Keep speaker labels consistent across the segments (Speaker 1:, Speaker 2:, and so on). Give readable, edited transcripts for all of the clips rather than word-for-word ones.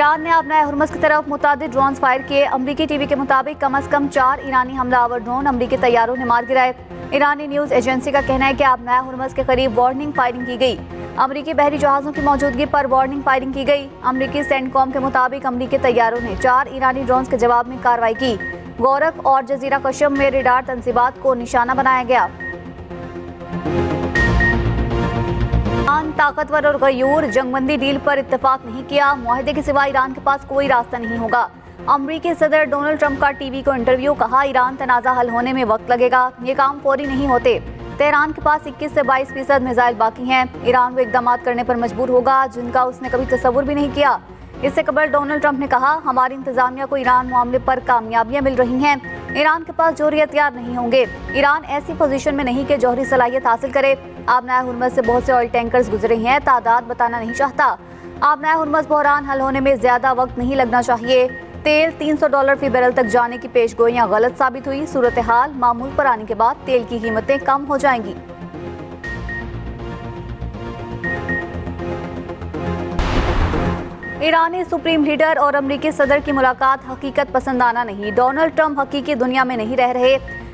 Speaker 1: Iran ने अपना Hormuz की तरफ मुतादिद ड्रोन फायर किए। अमरीकी टीवी के मुताबिक कम अज कम 4 ईरानी हमलावर ड्रोन अमरीकी तैयारों ने मार गिराए। ईरानी न्यूज़ एजेंसी का कहना है कि अपना हुर्मुज़ के करीब वार्निंग फायरिंग की गई। अमरीकी बहरी जहाज़ों की मौजूदगी पर वार्निंग फायरिंग की गई। अमरीकी सेंटकॉम के मुताबिक अमरीकी तैयारों ने 4 ईरानी ड्रोन के जवाब में कार्रवाई की। गोरख और जजीरा कशम में रेडार तंसीबात को निशाना बनाया गया। ईरान ताकतवर और गयूर जंगबंदी डील पर इत्तेफाक नहीं किया। मुआहदे के सिवा ईरान के पास कोई रास्ता नहीं होगा। अमरीकी सदर डोनाल्ड ट्रंप का टीवी को इंटरव्यू, कहा ईरान तनाज़ा हल होने में वक्त लगेगा, ये काम फौरी नहीं होते। तेहरान के पास 21 से 22% मिसाइल बाकी हैं। ईरान वो इकदाम करने पर मजबूर होगा जिनका उसने कभी तसव्वुर भी नहीं किया। इससे कबल डोनाल्ड ट्रंप ने कहा, हमारी इंतजामिया को ईरान मामले पर कामयाबियां मिल रही हैं। ईरान के पास जौहरी हथियार नहीं होंगे। ईरान ऐसी पोजीशन में नहीं कि जौहरी सलाहियत हासिल करे। आबनाए हुर्मुज़ से बहुत से ऑयल टैंकर्स गुजरे हैं, तादाद बताना नहीं चाहता। आबनाए हुर्मुज़ बहरान हल होने में ज्यादा वक्त नहीं लगना चाहिए। तेल $300 फी बैरल तक जाने की पेशगोइयां गलत साबित हुई। सूरत हाल मामूल पर आने के बाद तेल की कीमतें कम हो जाएंगी। ईरानी सुप्रीम लीडर और अमरीकी सदर की मुलाकात हकीकत पसंदाना नहीं। डोनाल्ड ट्रंप हकीकी दुनिया में नहीं रह रहे।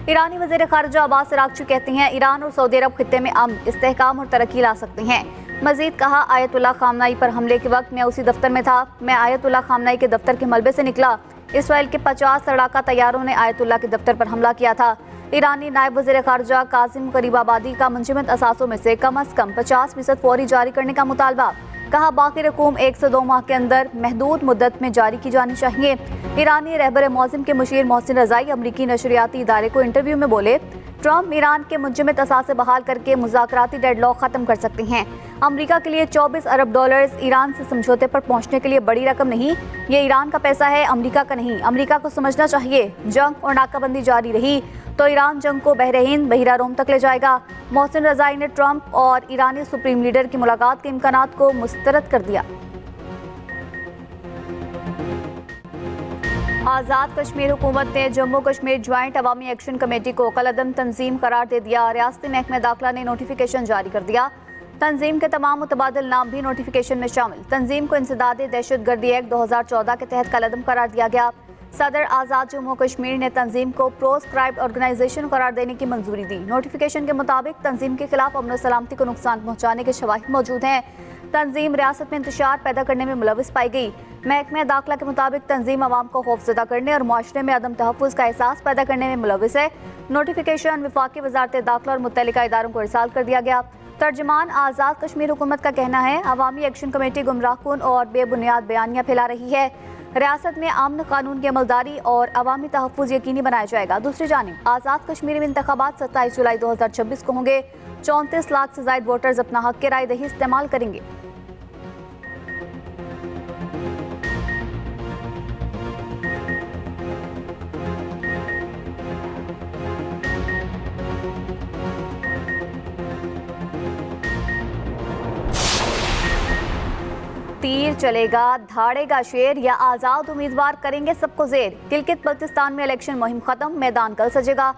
Speaker 1: ईरानी वज़ीर ख़ारिजा अब्बास अराग़ची कहते हैं, ईरान और सऊदी अरब खित्ते में अमन, इस्तेहकाम और तरक्की ला सकते हैं। मजीद कहा, आयतुल्लाह खामनाई पर हमले के वक्त मैं उसी दफ्तर में था। मैं आयतुल्लाह खामनाई के दफ्तर के मलबे से निकला। इसराइल के 50 लड़ाका तैयारों ने आयतुल्लाह के दफ्तर पर हमला किया था। ईरानी नायब वज़ीर ख़ारिजा कासिम गरीबाबादी का मुंजमद असासों में से कम 50% फौरी जारी करने का मुतालबा। कहा, बाकी रकूम 1 से 2 माह के अंदर महदूद मुद्दत में जारी की जानी चाहिए। ईरानी रहबर मौज़िम के मुशीर मोहसिन रज़ाई अमरीकी नशरियाती इदारे को इंटरव्यू में बोले, ट्रंप ईरान के मुंजमद असासे बहाल करके मुज़ाकराती डेडलॉक ख़त्म कर सकते हैं। अमरीका के लिए $24 अरब ईरान से समझौते पर पहुंचने के लिए बड़ी रकम नहीं। ये ईरान का पैसा है, अमरीका का नहीं। अमरीका को समझना चाहिए, जंग और नाकाबंदी जारी रही तो ईरान जंग को बहरीन बहिरा रोम तक ले जाएगा। मोहसिन रज़ाई ने ट्रंप और ईरानी सुप्रीम लीडर की मुलाकात के इम्कानात को मुस्तरद कर दिया। आज़ाद कश्मीर हुकूमत ने जम्मू कश्मीर ज्वाइंट अवामी एक्शन कमेटी को कलअदम तंजीम करार दे दिया। रियासती महकमे दाखिला ने नोटिफिकेशन जारी कर दिया। तंजीम के तमाम मुतबादिल नाम भी नोटिफिकेशन में शामिल। तंजीम को इंसदाद दहशतगर्दी एक्ट 2014 के तहत कलअदम करार दिया गया। सदर आज़ाद जम्मू कश्मीर ने तंजीम को प्रोस्क्राइब्ड ऑर्गेनाइजेशन करार देने की मंजूरी दी। नोटिफिकेशन के मुताबिक तंजीम के खिलाफ अमन सलामती को नुकसान पहुँचाने के शवाहिद मौजूद हैं। तंजीम रियासत में इंतशार पैदा करने में मुलविस पाई गई। महकमे दाखिला के मुताबिक तंजीम आवाम को खौफजदा करने और माशरे में अदम तहफ़्फ़ुज़ का एहसास पैदा करने में मुलविस है। नोटिफिकेशन वफाकी वजारत दाखिला और मुत्तलिका इदारों को इरसाल कर दिया गया। तर्जमान आज़ाद कश्मीर हुकूमत का कहना है, अवामी एक्शन कमेटी गुमराहकुन और बेबुनियाद बयानियाँ फैला रही है। रियासत में अमन कानून की अमलदारी और अवामी तहफ़्फ़ुज़ यकीनी बनाया जाएगा। दूसरी जानिब आज़ाद कश्मीर में इंतखाबात 27 जुलाई 2026 को होंगे। 34 लाख से ज़ायद वोटर्स अपना हक के राय दही इस्तेमाल करेंगे। तीर चलेगा धाड़ेगा शेर या आज़ाद उम्मीदवार करेंगे सबको जेर। गिलगित बल्तिस्तान में इलेक्शन मुहिम खत्म, मैदान कल सजेगा।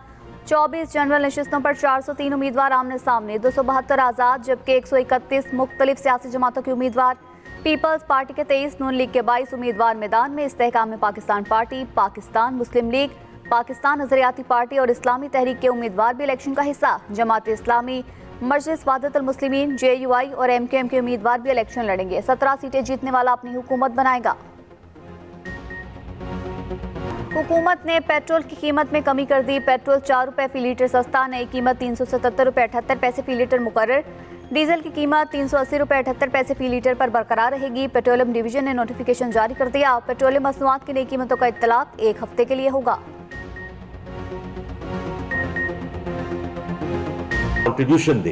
Speaker 1: 24 जनरल नशिस्तों पर 403 उम्मीदवार आमने सामने, 272 आज़ाद जबकि 131 मुख्तलिफ सियासी जमातों के उम्मीदवार। पीपल्स पार्टी के 23, नून लीग के 22 उम्मीदवार मैदान में। इस्तेहकाम पाकिस्तान पार्टी, पाकिस्तान मुस्लिम लीग, पाकिस्तान नजरियाती पार्टी और इस्लामी तहरीक के उम्मीदवार भी इलेक्शन का हिस्सा। जमात इस्लामी, मजलिस वहदतुल मुस्लिमीन, JUI और MKM के उम्मीदवार भी इलेक्शन लड़ेंगे। 17 सीटें जीतने वाला अपनी हुकूमत बनाएगा। हुकूमत ने पेट्रोल की कीमत में कमी कर दी। पेट्रोल 4 रुपये फी लीटर सस्ता, नई कीमत 377 रुपये 78 पैसे फी लीटर मुकर्रर। डीजल की कीमत 380 रुपये 78 पैसे फी लीटर पर बरकरार रहेगी। पेट्रोलियम डिवीजन ने नोटिफिकेशन जारी कर दिया। पेट्रोलियम मसनूआत की नई कीमतों का इत्तलाक 1 हफ्ते के लिए होगा।
Speaker 2: कंट्रीब्यूशन दे।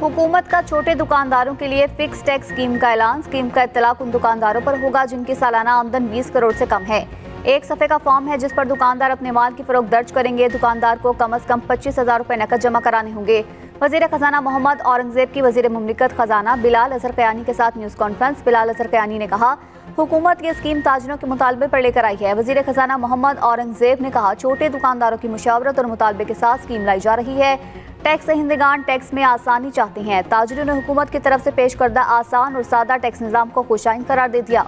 Speaker 1: हुकूमत का छोटे दुकानदारों के लिए फिक्स टैक्स स्कीम का ऐलान। स्कीम का इत्तलाक उन दुकानदारों पर होगा जिनकी सालाना आमदन 20 करोड़ से कम है। एक सफ़े का फॉर्म है जिस पर दुकानदार अपने माल की फरोख्त दर्ज करेंगे। दुकानदार को कम अज़ कम 25,000 रुपये नकद जमा कराने होंगे। वज़ीर ख़जाना मोहम्मद औरंगज़ेब की वज़ीर मुमलिकत ख़जाना बिलाल अज़हर क़यानी के साथ न्यूज़ कॉन्फ्रेंस। बिलाल अज़हर क़यानी ने कहा, हुकूमत ये स्कीम ताजरों के मुतालबे पर लेकर आई है। वज़ीर ख़जाना मोहम्मद औरंगज़ेब ने कहा, छोटे दुकानदारों की मुशावरत और मुतालबे के साथ स्कीम लाई जा रही है। टैक्स दहिंदगान टैक्स में आसानी चाहते हैं। ताजिरों ने हुकूमत की तरफ से पेश करदा आसान और सादा टैक्स निज़ाम को खुशाइन करार दे दिया।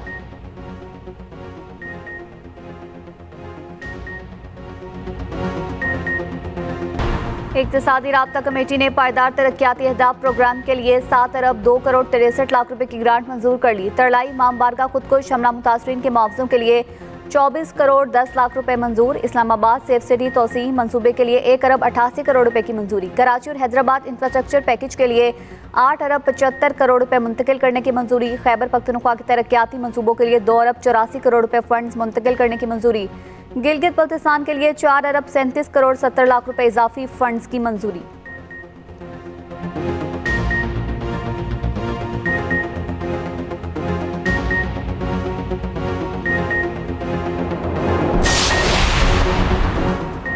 Speaker 1: इक़्तिसादी राब्ता कमेटी ने पायदार तरक्याती अहदाफ प्रोग्राम के लिए 7 अरब 2 करोड़ 63 लाख रुपए की ग्रांट मंजूर कर ली। तरलाई इमाम बारगाह खुदकुश हमला मुतासरीन के मुआवजों के लिए 24 करोड़ 10 लाख रुपए मंजूर। इस्लामाबाद सेफ सिटी तोसी मंसूबे के लिए 1 अरब 88 करोड़ रुपए की मंजूरी। कराची और हैदराबाद इंफ्रास्ट्रक्चर पैकेज के लिए 8 अरब 75 करोड़ रुपए मुंतकिल करने की मंजूरी। खैबर पख्तूनख्वा के तरक्याती मंसूबों के लिए 2 अरब 84 करोड़ रुपए फंड्स मुंतकिल करने की मंजूरी। गिलगित बल्तिस्तान के लिए 4 अरब 37 करोड़ 70 लाख रुपए इजाफी फंड्स की मंजूरी।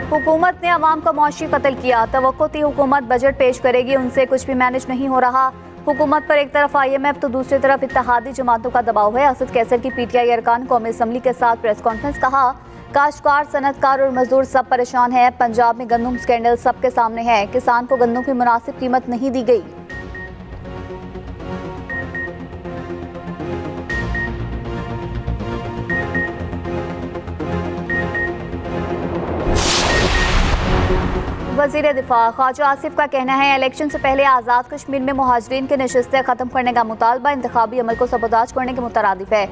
Speaker 1: हुकूमत ने अवाम का मुआशी कत्ल किया। तवक्को थी हुकूमत बजट पेश करेगी, उनसे कुछ भी मैनेज नहीं हो रहा। हुकूमत पर एक तरफ IMF तो दूसरी तरफ इत्तेहादी जमातों का दबाव है। असद कैसर की PTI अरकान कौमी असम्बली के साथ प्रेस कॉन्फ्रेंस। कहा, काश्तकार, सनतकार और मजदूर सब परेशान हैं। पंजाब में गंदम स्कैंडल सबके सामने है। किसान को गन्नों की मुनासिब कीमत नहीं दी गई। वज़ीर दिफा ख्वाजा आसिफ का कहना है, इलेक्शन से पहले आज़ाद कश्मीर में मुहाजिरीन के नशिस्तें ख़त्म करने का मुतालबा इंतखाबी अमल को सबोताज करने के मुतरादिफ है।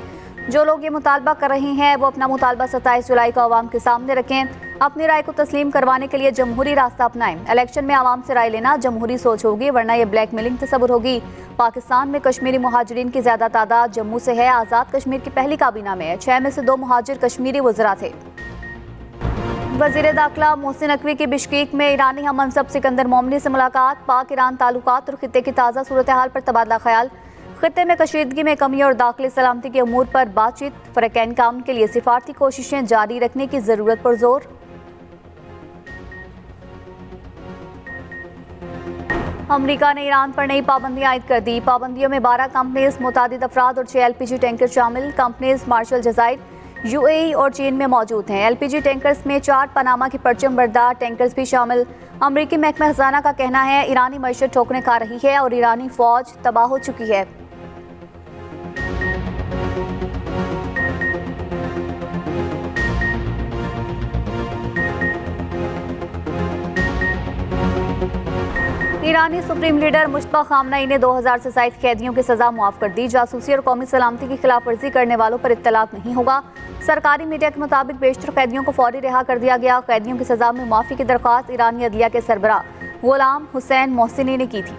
Speaker 1: जो लोग ये मुतालबा कर रहे हैं वो अपना मुतालबा 27 जुलाई को आवाम के सामने रखें। अपनी राय को तस्लीम करवाने के लिए जमहूरी रास्ता अपनाएं। इलेक्शन में आवाम से राय लेना जमहूरी सोच होगी, वरना यह ब्लैकमेलिंग तस्वुर होगी। पाकिस्तान में कश्मीरी मुहाजिरीन की ज़्यादा तादाद जम्मू से है। आज़ाद कश्मीर की पहली काबीना में 6 में से 2 मुहाजिर कश्मीरी वज़रा थे। वज़ीर दाखिला मोहसिन नकवी की बिश्केक में ईरानी हम मनसब सिकंदर मोमनी से मुलाकात। पाक ईरान ताल्लुकात और खित्ते की ताज़ा सूरत हाल पर तबादला ख्याल। खित्ते में कशीदगी में कमी और दाखिली सलामती के अमूर पर बातचीत। फ़रक़ैन काउन के लिए सिफारती कोशिशें जारी रखने की ज़रूरत पर जोर। अमरीका ने ईरान पर नई पाबंदियां आयद कर दी। पाबंदियों में 12 कंपनीज, मुतादिद अफराद और 6 LPG टैंकर शामिल। कंपनीज मार्शल जज़ायर, UAE और चीन में मौजूद हैं। LPG टैंकर्स में 4 पनामा की परचम बरदार टैंकर्स भी शामिल। अमरीकी महकमा खजाना का कहना है, ईरानी मईशत ठोकरें खा रही है और ईरानी फौज तबाह हो चुकी है। ईरानी सुप्रीम लीडर मुश्तबा खामनई ने 2000 से ज़ायद कैदियों की सजा मुआफ कर दी। जासूसी और कौमी सलामती की खिलाफ वर्जी करने वालों पर इत्तलाक नहीं होगा। सरकारी मीडिया के मुताबिक बेशतर कैदियों को फौरी रिहा कर दिया गया। कैदियों की सजा में माफ़ी की दरख्वास्त ईरानी अदलिया के सरबराह गुलाम हुसैन मोहसिनी ने की थी।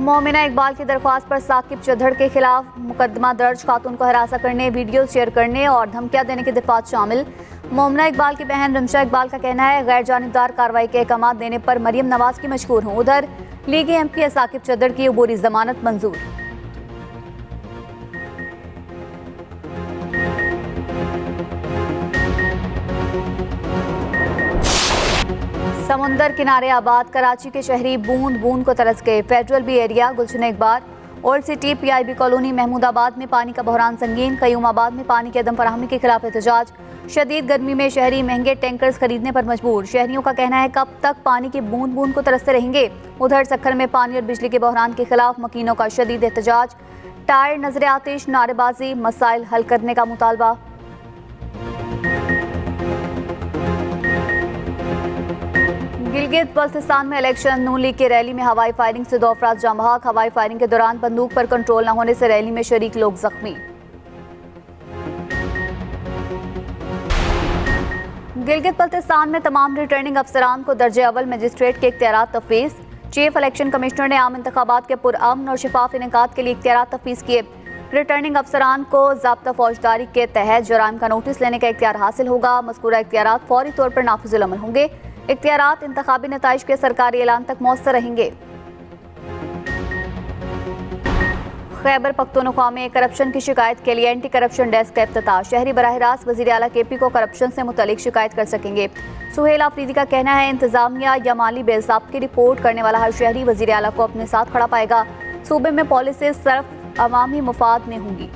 Speaker 1: मोमिना इकबाल की दरख्वास्त पर साकिब चौधरी के खिलाफ मुकदमा दर्ज। खातून को हरासा करने, वीडियो शेयर करने और धमकियां देने की दफात शामिल। मोमिना इकबाल की बहन रमशा इकबाल का कहना है, गैर जानिबदार कार्रवाई के अहकाम देने पर मरियम नवाज की मशकूर हूँ। उधर लीगी MP साकिब चौधरी की अबूरी जमानत मंजूर। समुंदर किनारे आबाद कराची के शहरी बूंद बूंद को तरस गए। Federal B area, Gulshan Iqbal, old city, PIB colony, Mahmoodabad में पानी का बहरान संगीन। कयूमाबाद में पानी की अदम फराहमी के खिलाफ एहतजाज। शदीद गर्मी में शहरी महंगे टैंकर्स खरीदने पर मजबूर। शहरियों का कहना है, कब तक पानी की बूंद बूंद को तरसते रहेंगे। उधर सक्खर में पानी और बिजली के बहरान के खिलाफ मकीनों का शदीद एहतजाज। टायर, नजर आतिश, नारेबाजी, मसाइल हल करने का मुतालबा। गिलगित बल्तिस्तान में इलेक्शन, नून लीग की रैली में हवाई फायरिंग से 2 अफराद जाँ बहक। हवाई फायरिंग के दौरान बंदूक पर कंट्रोल न होने से रैली में शरीक लोग जख्मी। गिलगित बल्तिस्तान में तमाम रिटर्निंग अफसरान को दर्जे अव्वल मजिस्ट्रेट के इख्तियारात तफवीज़। चीफ इलेक्शन कमिश्नर ने आम इंतखाबात के पुरअमन और शफाफ इनेकाद के लिए इख्तियारात तफवीज़ किए। रिटर्निंग अफसरान को ज़ाब्ता फौजदारी के तहत जराइम का नोटिस लेने का इख्तियार हासिल होगा। मज़कूरा इख्तियारात फौरी तौर पर नाफिजुल अमल होंगे। इख्तियारात इंतखाबी नताइज के सरकारी ऐलान तक मौसर रहेंगे। खैबर पख्तूनख्वा में करप्शन की शिकायत के लिए एंटी करप्शन डेस्क का इफ्तिताह। शहरी बराह रास्त वज़ीर आला KP को करप्शन से मुतल्लिक शिकायत कर सकेंगे। सुहेल आफरीदी का कहना है, इंतजामिया या माली बेइंसाफ की रिपोर्ट करने वाला हर शहरी वज़ीर आला को अपने साथ खड़ा पाएगा। सूबे में पॉलिसीज सिर्फ अवामी मुफाद में होंगी।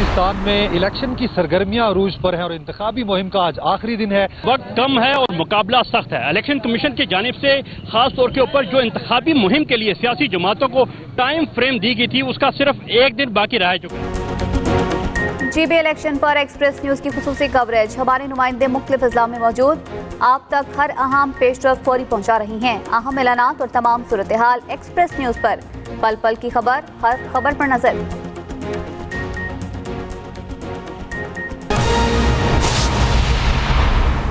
Speaker 3: पाकिस्तान में इलेक्शन की सरगर्मियां अरूज पर हैं और इंतखाबी मुहिम का आज आखिरी दिन है।
Speaker 4: वक्त कम है और मुकाबला सख्त है। इलेक्शन कमीशन की जानिब से खास तौर के ऊपर जो इंतखाबी मुहिम के लिए सियासी जमातों को टाइम फ्रेम दी गई थी, उसका सिर्फ एक दिन बाकी रह चुका है।
Speaker 1: GB इलेक्शन पर एक्सप्रेस न्यूज की खुसूसी कवरेज। हमारे नुमाइंदे मुख्तलिफ अजला में मौजूद, आप तक हर अहम पेशरफ फौरी पहुंचा रही हैं। अहम ऐलानात और तमाम सूरत हाल एक्सप्रेस न्यूज पर, पल पल की खबर, हर खबर पर नजर।